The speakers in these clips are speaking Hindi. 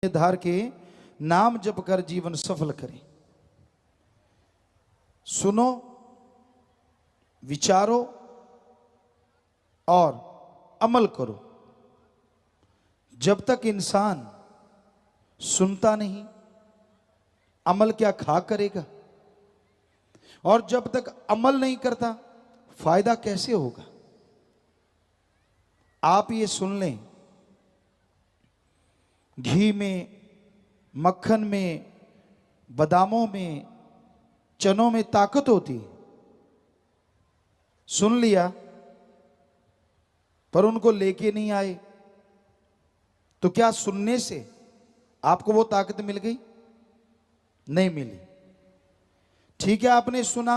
धार के नाम जप कर जीवन सफल करें। सुनो, विचारो और अमल करो। जब तक इंसान सुनता नहीं, अमल क्या खा करेगा? और जब तक अमल नहीं करता, फायदा कैसे होगा? आप ये सुन लें, घी में, मक्खन में, बादामों में, चनों में ताकत होती है। सुन लिया पर उनको लेके नहीं आए, तो क्या सुनने से आपको वो ताकत मिल गई? नहीं मिली। ठीक है, आपने सुना,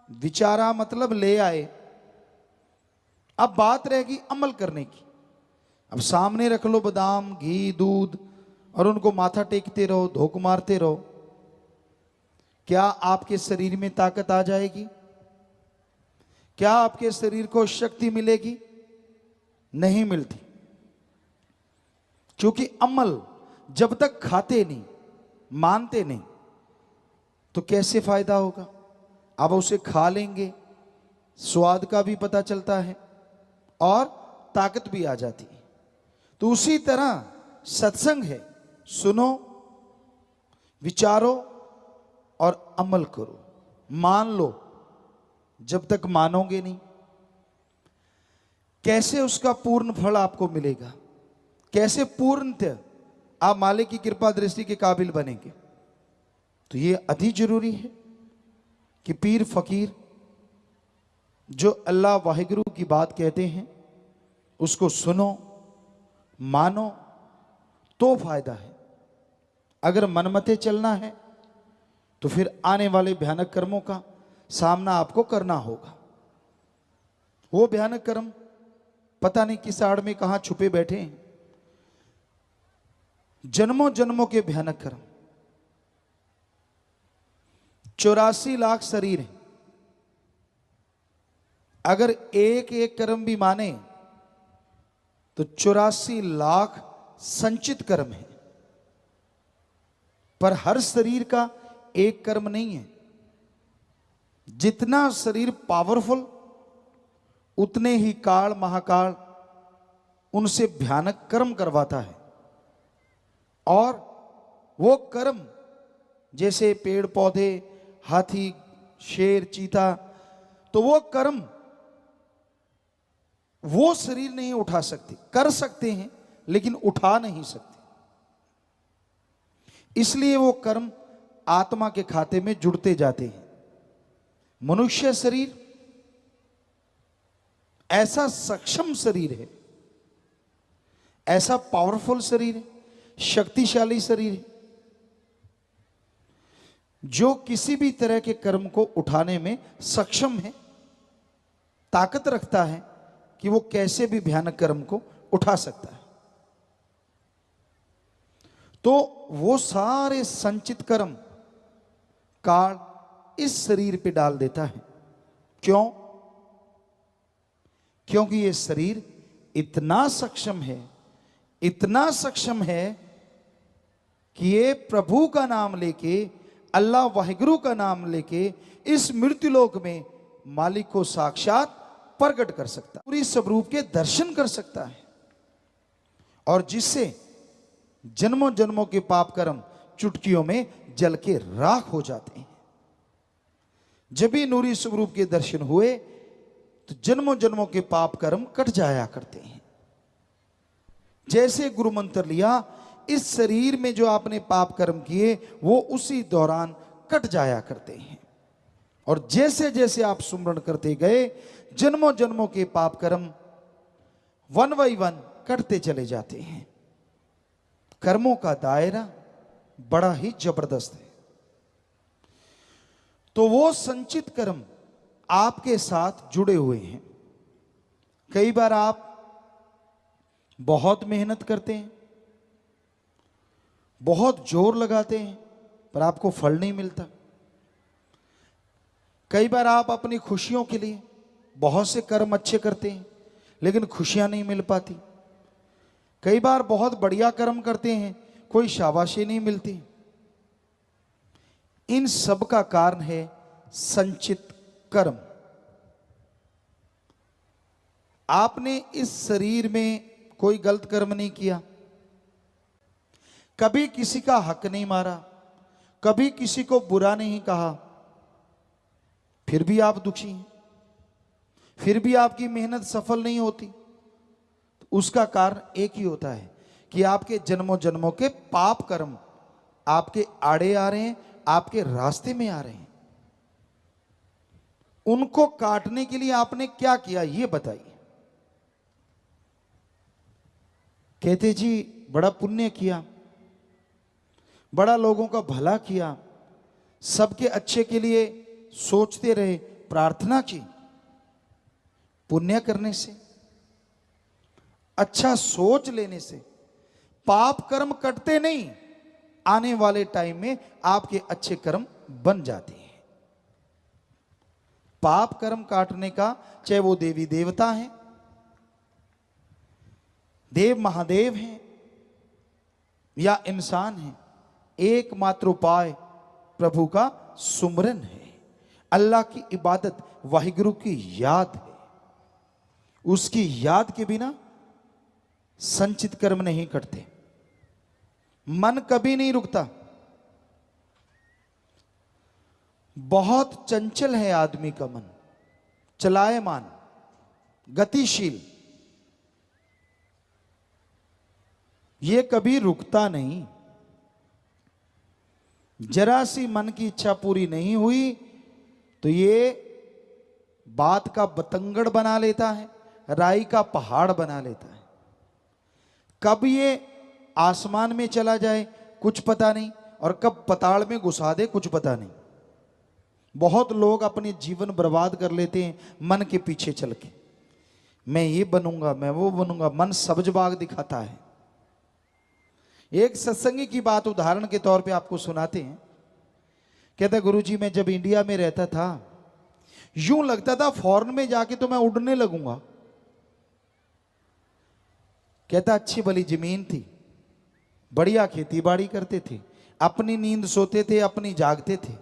विचारा, मतलब ले आए। अब बात रहेगी अमल करने की। अब सामने रख लो बादाम, घी, दूध और उनको माथा टेकते रहो, धोख मारते रहो। क्या आपके शरीर में ताकत आ जाएगी? क्या आपके शरीर को शक्ति मिलेगी? नहीं मिलती। क्योंकि अमल जब तक खाते नहीं, मानते नहीं, तो कैसे फायदा होगा? अब उसे खा लेंगे, स्वाद का भी पता चलता है और ताकत भी आ जाती है। तो उसी तरह सत्संग है, सुनो, विचारो और अमल करो। मान लो, जब तक मानोगे नहीं, कैसे उसका पूर्ण फल आपको मिलेगा? कैसे पूर्णतः आप मालिक की कृपा दृष्टि के काबिल बनेंगे? तो ये अति जरूरी है कि पीर फकीर जो अल्लाह वाहिगुरु की बात कहते हैं उसको सुनो, मानो, तो फायदा है। अगर मनमते चलना है तो फिर आने वाले भयानक कर्मों का सामना आपको करना होगा। वो भयानक कर्म पता नहीं किस आड़ में कहां छुपे बैठे हैं। जन्मों जन्मों के भयानक कर्म। 84 लाख शरीर हैं। अगर एक एक कर्म भी माने तो 84 लाख संचित कर्म है। पर हर शरीर का एक कर्म नहीं है। जितना शरीर पावरफुल, उतने ही काल महाकाल उनसे भयानक कर्म करवाता है। और वो कर्म जैसे पेड़ पौधे, हाथी, शेर, चीता, तो वो कर्म वो शरीर नहीं उठा सकते। कर सकते हैं लेकिन उठा नहीं सकते। इसलिए वो कर्म आत्मा के खाते में जुड़ते जाते हैं। मनुष्य शरीर ऐसा सक्षम शरीर है, ऐसा पावरफुल शरीर है, शक्तिशाली शरीर है, जो किसी भी तरह के कर्म को उठाने में सक्षम है, ताकत रखता है कि वो कैसे भी भयानक कर्म को उठा सकता है। तो वो सारे संचित कर्म काल इस शरीर पे डाल देता है। क्यों? क्योंकि ये शरीर इतना सक्षम है, इतना सक्षम है कि ये प्रभु का नाम लेके, अल्लाह वाहिगुरु का नाम लेके इस मृत्युलोक में मालिक को साक्षात प्रकट कर सकता है, पूरी स्वरूप के दर्शन कर सकता है। और जिससे जन्मों जन्मों के पाप कर्म चुटकियों में जल के राख हो जाते हैं। जब भी नूरी स्वरूप के दर्शन हुए तो जन्मों जन्मों के पाप कर्म कट जाया करते हैं। जैसे गुरु मंत्र लिया, इस शरीर में जो आपने पाप कर्म किए वो उसी दौरान कट जाया करते हैं। और जैसे जैसे आप सुमरण करते गए, जन्मों जन्मों के पाप कर्म वन बाई वन कटते चले जाते हैं। कर्मों का दायरा बड़ा ही जबरदस्त है। तो वो संचित कर्म आपके साथ जुड़े हुए हैं। कई बार आप बहुत मेहनत करते हैं, बहुत जोर लगाते हैं, पर आपको फल नहीं मिलता। कई बार आप अपनी खुशियों के लिए बहुत से कर्म अच्छे करते हैं लेकिन खुशियां नहीं मिल पाती। कई बार बहुत बढ़िया कर्म करते हैं, कोई शाबाशी नहीं मिलती। इन सब का कारण है संचित कर्म। आपने इस शरीर में कोई गलत कर्म नहीं किया, कभी किसी का हक नहीं मारा, कभी किसी को बुरा नहीं कहा, फिर भी आप दुखी हैं, फिर भी आपकी मेहनत सफल नहीं होती। तो उसका कारण एक ही होता है कि आपके जन्मों जन्मों के पाप कर्म आपके आड़े आ रहे हैं, आपके रास्ते में आ रहे हैं। उनको काटने के लिए आपने क्या किया ये बताइए। कहते जी बड़ा पुण्य किया, बड़ा लोगों का भला किया, सबके अच्छे के लिए सोचते रहे, प्रार्थना की। पुण्य करने से, अच्छा सोच लेने से पाप कर्म कटते नहीं, आने वाले टाइम में आपके अच्छे कर्म बन जाते हैं। पाप कर्म काटने का, चाहे वो देवी देवता हैं, देव महादेव हैं या इंसान हैं, एकमात्र उपाय प्रभु का सुमरन है, अल्लाह की इबादत, वाहिगुरु की याद है। उसकी याद के बिना संचित कर्म नहीं करते। मन कभी नहीं रुकता। बहुत चंचल है आदमी का मन, चलायमान, गतिशील, ये कभी रुकता नहीं। जरा सी मन की इच्छा पूरी नहीं हुई तो ये बात का बतंगड़ बना लेता है, राई का पहाड़ बना लेता है। कब ये आसमान में चला जाए कुछ पता नहीं, और कब पताल में घुसा दे कुछ पता नहीं। बहुत लोग अपने जीवन बर्बाद कर लेते हैं मन के पीछे चल के। मैं ये बनूंगा, मैं वो बनूंगा, मन सब्ज बाग दिखाता है। एक सत्संगी की बात उदाहरण के तौर पे आपको सुनाते हैं। कहता गुरुजी मैं जब इंडिया में रहता था यूं लगता था फॉरेन में जाके तो मैं उड़ने लगूंगा। कहता अच्छी भली जमीन थी, बढ़िया खेती बाड़ी करते थे, अपनी नींद सोते थे, अपनी जागते थे।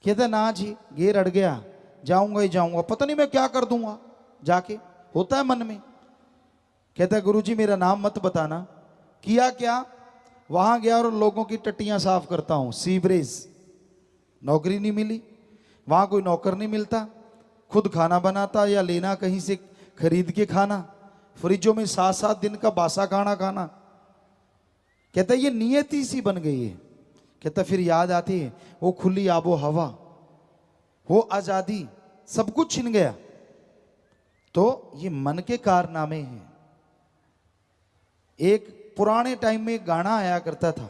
कहता ना जी घेर अड़ गया, जाऊंगा ही जाऊंगा, पता नहीं मैं क्या कर दूंगा जाके, होता है मन में। कहता गुरुजी मेरा नाम मत बताना। किया क्या, वहां गया और लोगों की टट्टियां साफ करता हूं, सीवरेज। नौकरी नहीं मिली, वहां कोई नौकर नहीं मिलता, खुद खाना बनाता या लेना कहीं से खरीद के खाना, फ्रिजों में 7-7 दिन का बासा खाना खाना। कहता ये नियति सी बन गई है। कहता फिर याद आती है वो खुली आबो हवा, वो आजादी, सब कुछ छिन गया। तो ये मन के कारनामे हैं। एक पुराने टाइम में गाना आया करता था,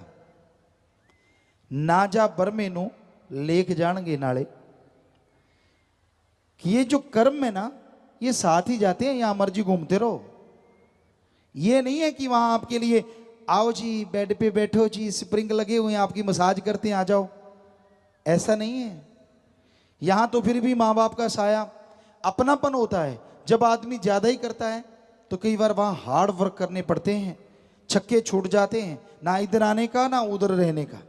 ना जा बर मैनू लेक जाणगे नाले। कि ये जो कर्म है ना ये साथ ही जाते हैं, यहां मर्जी घूमते रहो। ये नहीं है कि वहां आपके लिए आओ जी बेड पे बैठो जी, स्प्रिंग लगे हुए हैं आपकी मसाज करते हैं आ जाओ, ऐसा नहीं है। यहां तो फिर भी माँ बाप का साया, अपनापन होता है। जब आदमी ज्यादा ही करता है तो कई बार वहां हार्ड वर्क करने पड़ते हैं, छक्के छूट जाते हैं, ना इधर आने का ना उधर रहने का।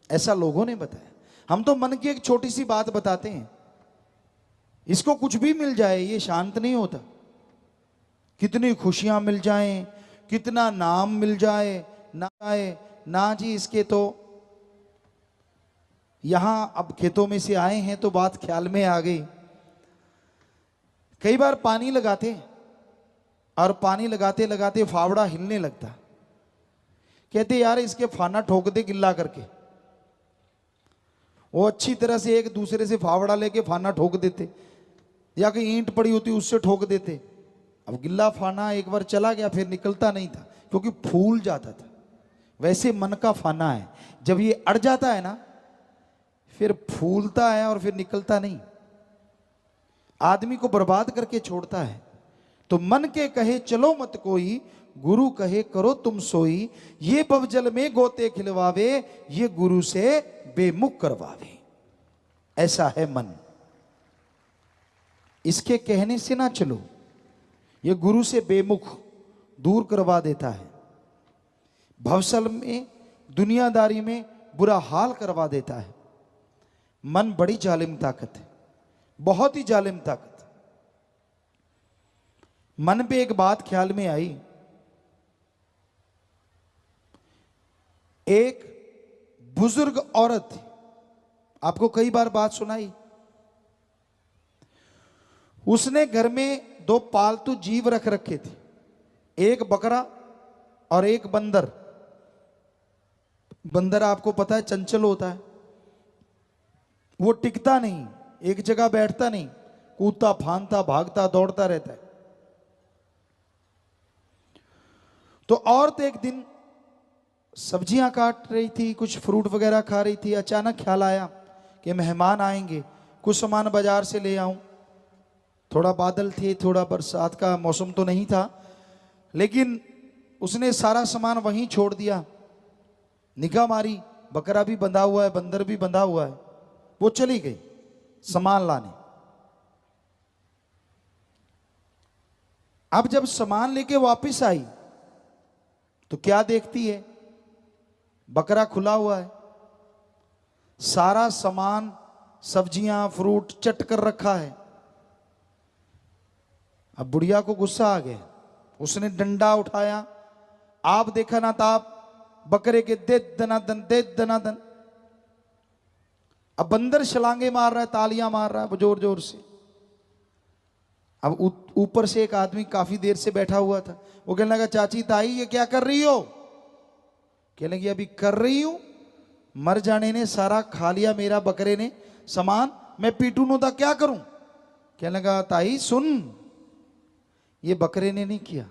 ऐसा लोगों ने बताया। हम तो मन की एक छोटी सी बात बताते हैं, इसको कुछ भी मिल जाए ये शांत नहीं होता। कितनी खुशियां मिल जाएं, कितना नाम मिल जाए ना आए ना जी, इसके तो यहां अब खेतों में से आए हैं तो बात ख्याल में आ गई। कई बार पानी लगाते और पानी लगाते लगाते फावड़ा हिलने लगता। कहते यार इसके फाना ठोक दे गिल्ला करके। वो अच्छी तरह से एक दूसरे से फावड़ा लेके फाना ठोक देते, या कहीं ईंट पड़ी होती उससे ठोक देते। अब गिल्ला फाना एक बार चला गया फिर निकलता नहीं था, क्योंकि फूल जाता था। वैसे मन का फाना है, जब ये अड़ जाता है ना फिर फूलता है और फिर निकलता नहीं, आदमी को बर्बाद करके छोड़ता है। तो मन के कहे चलो मत कोई, गुरु कहे करो तुम सोई। ये भवजल में गोते खिलवावे, ये गुरु से बेमुख करवावे। ऐसा है मन, इसके कहने से ना चलो, ये गुरु से बेमुख दूर करवा देता है। भवसल में, दुनियादारी में बुरा हाल करवा देता है। मन बड़ी जालिम ताकत है, बहुत ही जालिम ताकत। मन पे एक बात ख्याल में आई, एक बुजुर्ग औरत थी, आपको कई बार बात सुनाई। उसने घर में 2 पालतू जीव रख रखे थे, एक बकरा और एक बंदर। बंदर आपको पता है चंचल होता है, वो टिकता नहीं, एक जगह बैठता नहीं, कूदता फांदता भागता दौड़ता रहता है। तो औरत एक दिन सब्जियां काट रही थी, कुछ फ्रूट वगैरह खा रही थी। अचानक ख्याल आया कि मेहमान आएंगे, कुछ सामान बाजार से ले आऊं। थोड़ा बादल थे, थोड़ा बरसात का मौसम तो नहीं था, लेकिन उसने सारा सामान वहीं छोड़ दिया। निगाह मारी, बकरा भी बंधा हुआ है, बंदर भी बंधा हुआ है। वो चली गई सामान लाने। अब जब सामान लेके वापस आई तो क्या देखती है, बकरा खुला हुआ है, सारा सामान सब्जियां फ्रूट चट कर रखा है। अब बुढ़िया को गुस्सा आ गया, उसने डंडा उठाया, आप देखा ना ताप, बकरे के दे दनादन दे दनादन। अब बंदर छलांगे मार रहा है, तालियां मार रहा है जोर जोर से। अब ऊपर से एक आदमी काफी देर से बैठा हुआ था, वो कहने लगा, चाची ताई ये क्या कर रही हो? कहने लगी, अभी कर रही हूं, मर जाने ने सारा खा लिया मेरा बकरे ने सामान, मैं पीटू नो था क्या करूं? कहने लगा, ताई सुन, ये बकरे ने नहीं किया।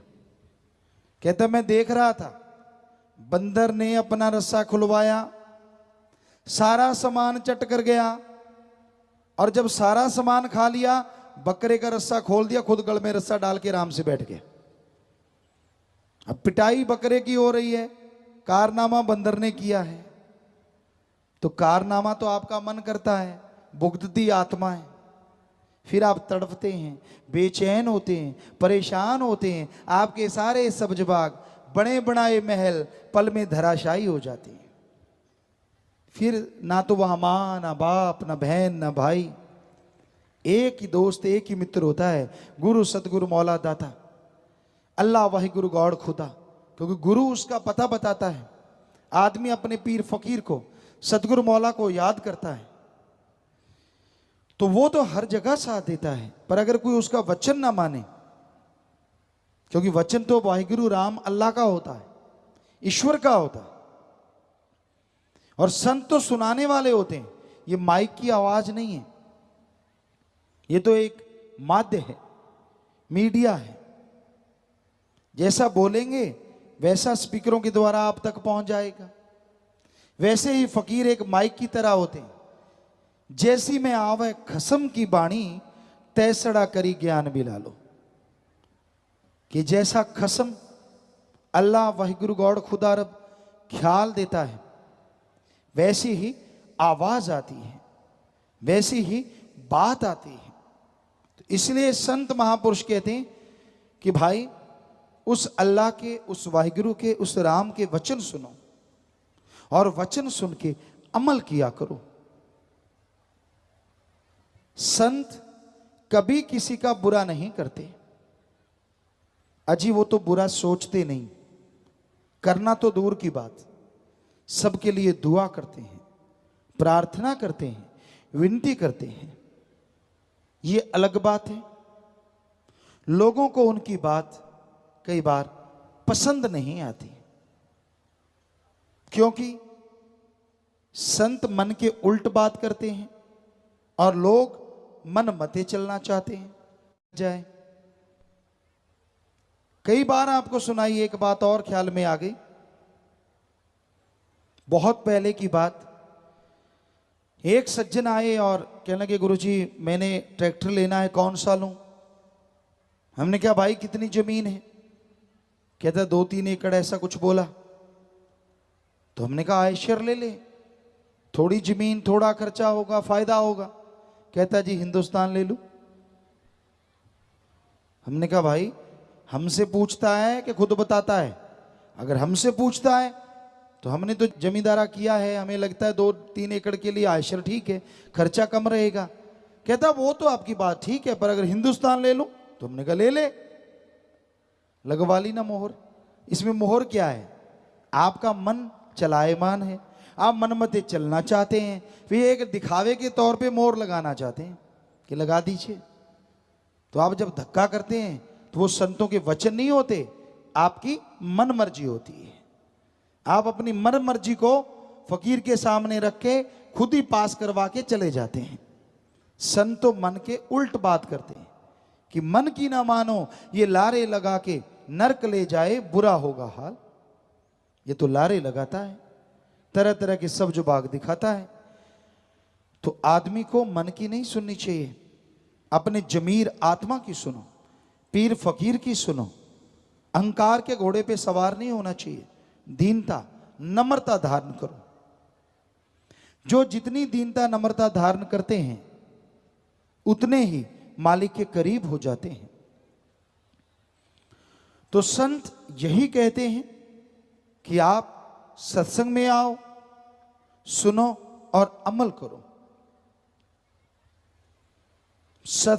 कहता मैं देख रहा था, बंदर ने अपना रस्सा खुलवाया, सारा सामान चट कर गया, और जब सारा सामान खा लिया, बकरे का रस्सा खोल दिया, खुद गल में रस्सा डाल के आराम से बैठ गया। अब पिटाई बकरे की हो रही है, कारनामा बंदर ने किया है। तो कारनामा तो आपका मन करता है, भुगतती आत्मा है, फिर आप तड़पते हैं, बेचैन होते हैं, परेशान होते हैं। आपके सारे सब्ज बाग, बड़े बनाए महल पल में धराशायी हो जाते हैं। फिर ना तो वहां मां, ना बाप, ना बहन, ना भाई, एक ही दोस्त, एक ही मित्र होता है, गुरु सतगुरु मौला दाता, अल्लाह वाहि गुरु गौड़ खुदा। क्योंकि गुरु उसका पता बताता है। आदमी अपने पीर फकीर को, सतगुरु मौला को याद करता है तो वो तो हर जगह साथ देता है। पर अगर कोई उसका वचन ना माने, क्योंकि वचन तो वाहिगुरु राम अल्लाह का होता है, ईश्वर का होता है, और संत तो सुनाने वाले होते हैं। ये माइक की आवाज नहीं है, ये तो एक माध्य है, मीडिया है। जैसा बोलेंगे वैसा स्पीकरों के द्वारा आप तक पहुंच जाएगा। वैसे ही फकीर एक माइक की तरह होते हैं। जैसी में आवे खसम की बाणी, तैसड़ा करी ज्ञान बिला लो। कि जैसा खसम अल्लाह वाहिगुरु गौड़ खुदा रब ख्याल देता है, वैसी ही आवाज आती है, वैसी ही बात आती है। तो इसलिए संत महापुरुष कहते हैं कि भाई उस अल्लाह के, उस वाहिगुरु के, उस राम के वचन सुनो, और वचन सुन के अमल किया करो। संत कभी किसी का बुरा नहीं करते। अजी वो तो बुरा सोचते नहीं, करना तो दूर की बात, सबके लिए दुआ करते हैं, प्रार्थना करते हैं, विनती करते हैं। ये अलग बात है। लोगों को उनकी बात कई बार पसंद नहीं आती, क्योंकि संत मन के उल्ट बात करते हैं और लोग मन मते चलना चाहते हैं। जाए कई बार आपको सुनाई एक बात और ख्याल में आ गई। बहुत पहले की बात, एक सज्जन आए और कहने लगे, गुरुजी मैंने ट्रैक्टर लेना है, कौन सा लूं? हमने क्या भाई कितनी जमीन है? कहता 2-3 एकड़ ऐसा कुछ बोला। तो हमने कहा आयशर ले ले, थोड़ी जमीन, थोड़ा खर्चा होगा, फायदा होगा। कहता जी हिंदुस्तान ले लूं। हमने कहा भाई हमसे पूछता है कि खुद बताता है? अगर हमसे पूछता है तो हमने तो जमींदारा किया है, हमें लगता है 2-3 एकड़ के लिए आयशर ठीक है, खर्चा कम रहेगा। कहता वो तो आपकी बात ठीक है, पर अगर हिंदुस्तान ले लो तो हमने कहा ले ले, लगवा ली ना मोहर। इसमें मोहर क्या है? आपका मन चलायमान है, आप मनमते चलना चाहते हैं, फिर एक दिखावे के तौर पे मोहर लगाना चाहते हैं कि लगा दीजिए। तो आप जब धक्का करते हैं तो वो संतों के वचन नहीं होते, आपकी मन मर्जी होती है। आप अपनी मन मर्जी को फकीर के सामने रख के खुद ही पास करवा के चले जाते हैं। संत तो मन के उल्ट बात करते हैं कि मन की ना मानो, ये लारे लगा के नरक ले जाए बुरा होगा हाल। ये तो लारे लगाता है, तरह तरह के सब जो बाग दिखाता है। तो आदमी को मन की नहीं सुननी चाहिए, अपने जमीर आत्मा की सुनो, पीर फकीर की सुनो। अहंकार के घोड़े पे सवार नहीं होना चाहिए, दीनता नम्रता धारण करो। जो जितनी दीनता नम्रता धारण करते हैं उतने ही मालिक के करीब हो जाते हैं। तो संत यही कहते हैं कि आप सत्संग में आओ, सुनो और अमल करो। सत्संग